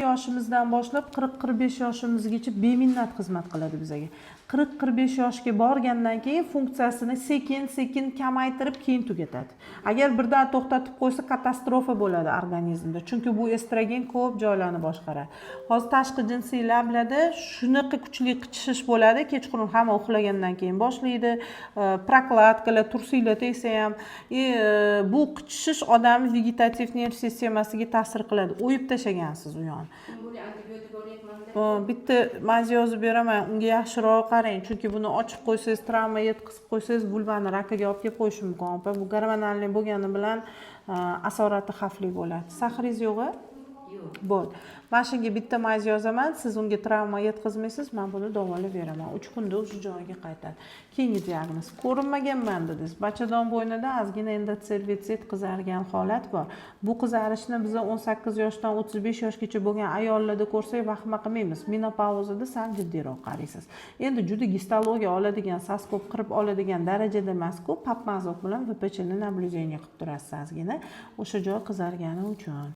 yoshimizdan boshlab 40-45 yoshimizgacha beminnat xizmat qiladi bizga. 40-45 yoshga borgandan keyin funksiyasini sekin-sekin kamaytirib keyin tugatadi. Agar birdan to'xtatib qo'ysa katastrofa bo'ladi organizmda. Chunki bu estrogen ko'p joylarni boshqaradi. Hozir tashqi jinsiy lablarda shunaqa kuchli qichishish bo'ladi, kechqurun hamma uxlagandan keyin boshlaydi. Prokladkalar, tursiylar tegsa ham, bu qichishish odamning vegetativ nerv sistemasiga ta'sir qiladi. O'yib tashlagansiz u yonni. Bitta maza yozib beraman, unga yaxshiroq qarang, chunki buni ochib qo'ysangiz, travma yetkazib qo'ysangiz, vulvani rakiga olib kelib qo'yishi mumkin. Bu gormonalli bo'lgani bilan asorati xavfli bo'ladi. Sahringiz yo'q-a? Yo'q. Bo'ldi. Mana shunga bitta maza yozaman, siz unga travma yetkazmaysiz, men buni davolab beraman. 3 kunda o'sha joyiga qaytadi. Keyingi diagnoz. Ko'rinmaganman dedingiz. Bachadon bo'ynida ozgina endotselvitsit qizargan holat bor. Bu qizarishni biz 18 yoshdan 35 yoshgacha bo'lgan ayollarda ko'rsak, vahima qilmaymiz. Menopauzada sal jiddiyroq qaraysiz. Endi juda gistologiya oladigan, saskop qirib oladigan darajada emas-ku, papmazok bilan VPChni naблюдение qilib turasiz ozgina. O'sha joy qizargani uchun.